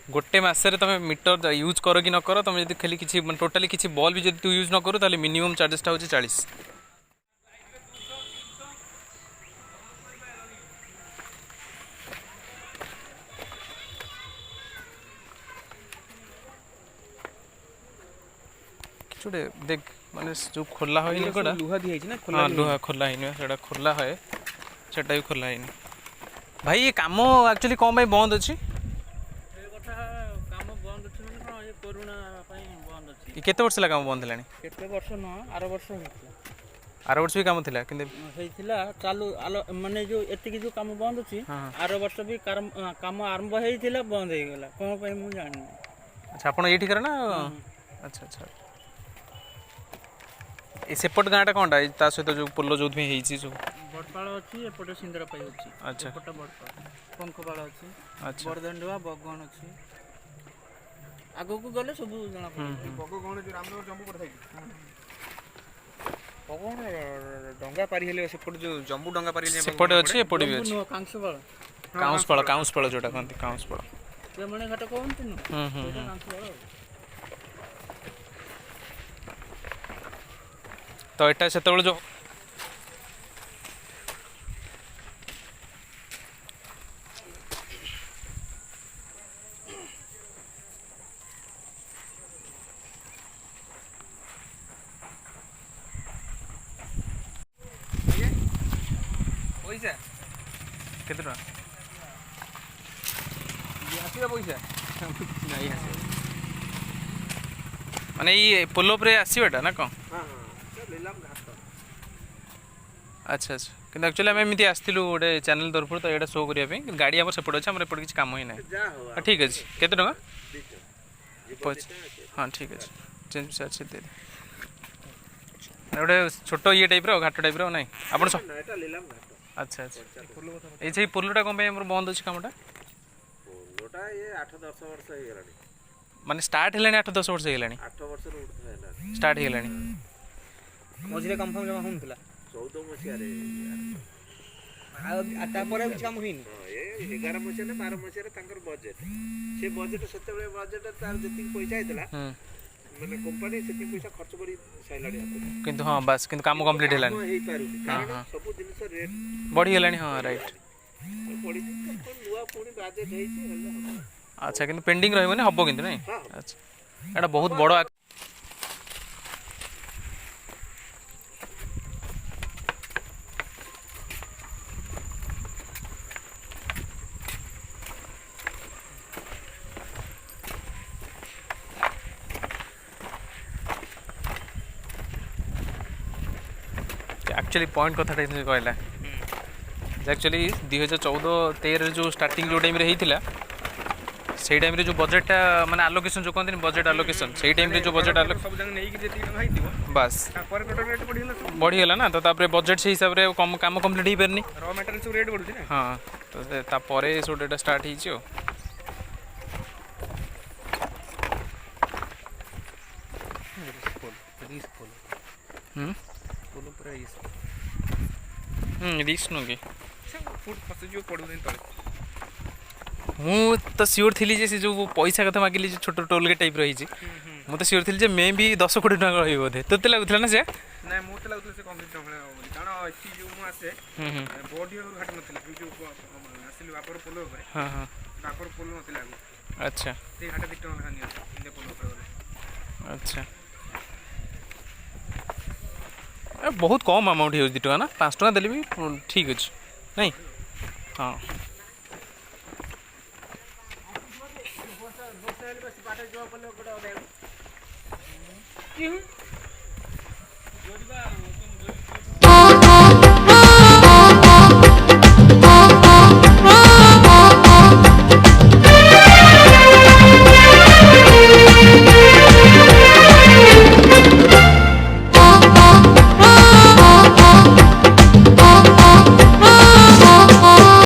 गोटे मसरे तुम metre use कर कि न कर तुम जब खाली किसी टोटाली किसी बल्ब भी जब तू यूज न करू ताले मिनिमम चार्जेसटा हूँ 40। छोटे देख माने जो खोला हो लुहा दी है ना हाँ लुहा खोला ही से खोला है सेटा भी खोला ही भाई ये काम एक्चुअली कौन भाई बंद अच्छी काम बंद अच्छी माने कोन ये कोरोना बंद अच्छी केते वर्ष ला काम बंद हेलानी केते वर्ष न 8 वर्ष होइଥିଲା 8 वर्ष भी काम थिला किंतु होइଥିଲା चालू माने जो एतिकी जो काम बंद अछि 8 वर्ष भी काम आरंभ होइଥିଲା बंद हो गेला कोन पय मु जानि। अच्छा आपण एठी करे ना अच्छा अच्छा ए सेपट गाँटा कौनटा ता सहित जो पोलो जो जो बड़पाड़ अच्छी एपटे सिंदरा पाई अच्छी अच्छा एपटे बड़पाड़ पंखबाड़ अच्छी अच्छा बरदंडवा बगन अच्छी आगो को गले सब जना बगन जो रामनगर जम्बू पड़ थाई बगन डंगा पारी हेले सेपट जो जम्बू डंगा पारी हेले सेपट अच्छी एपट भी अच्छी काउंसपाड़ जोटा कहंती काउंसपाड़ ये मने घाट कहंती न काउंसपाड़ तो एटा सेतबेले जो पैसा केते टका ये आसीबा पैसा नहीं आसे माने ये पोलो पर आसीबाटा ना कौन हां हां लेलाम घाट अच्छा अच्छा कि एक्चुअली आम एमती आसलु गोटे चैनल तरफ तो यहाँ शो करने गाड़ी आम सेपट अच्छे आम एपटे किसी कम ही ना ठीक अच्छे केते टका हाँ ठीक अच्छे चेंज से अच्छे दे गोटे छोट ये टाइप घाट टाइप ना आप अच्छा अच्छा ये पोलोटा कौन बंद अच्छे कमटा पोलोटा ये 8-10 वर्ष हो गलानी माने स्टार्ट है 8-10 वर्ष हो 8 वर्ष रो स्टार्ट हो मझे कंफर्म जमा होनथिला 14 मसिया रे आता पर भी काम होइनी ए 11 मसिया ने 12 मसिया रे तांकर बजेट से बजेट सेते बजेट तार जति पैसा आइतला माने कंपनी सेति पैसा खर्च करी साइलाडी हाथ किंतु हां बस किंतु काम कंप्लीट हेलानी हेई पारुनी कारण सब जिनिस रेट बढ़ी हेलानी हां राइट पड़ी नुवा पुनी बजेट हेइची हल्ला अच्छा किंतु पेंडिंग रहइबो ने हबो किंतु नै अच्छा एटा बहुत बड़ एक्चुअली पॉइंट कथा कहला एक्चुअली 2014-13 जो स्टार्टिंग जो टाइम होता से टाइम जो बजेटा माने आलोकेशन जो कहते बजेट आलोकेशन से टाइम जो बजेट बस बढ़ीगला ना तो बजेट से हिसाब से काम कम्प्लीट हो पारनी रॉ मटेरियल सब रेट बढ़ुची ना हाँ तो तापर सब डेटा स्टार्ट हो रिस्क नु कि फुट फस जो पड़ू दिन तले मु तो सियोर थी जे जो पैसा कथा मागिली छोट टोल गेट टाइप रही मु तो सियोर थी जे मे भी 10 कोटी टका रही बोधे तोते लगुला ना से ना मोते लागुला से कम टका होली कारण एटी जो मु आसे बॉडी और घाट नथिला जो आसिल वापर पोलो ऊपर हां हां वापर पोलो नथिला अच्छा से घाट 2 टका खानी इंदे पोलो ऊपर अच्छा बहुत कम अमाउंट हो 2 टका ना 5 टका देले भी ठीक अच्छे नहीं हाँ क्यों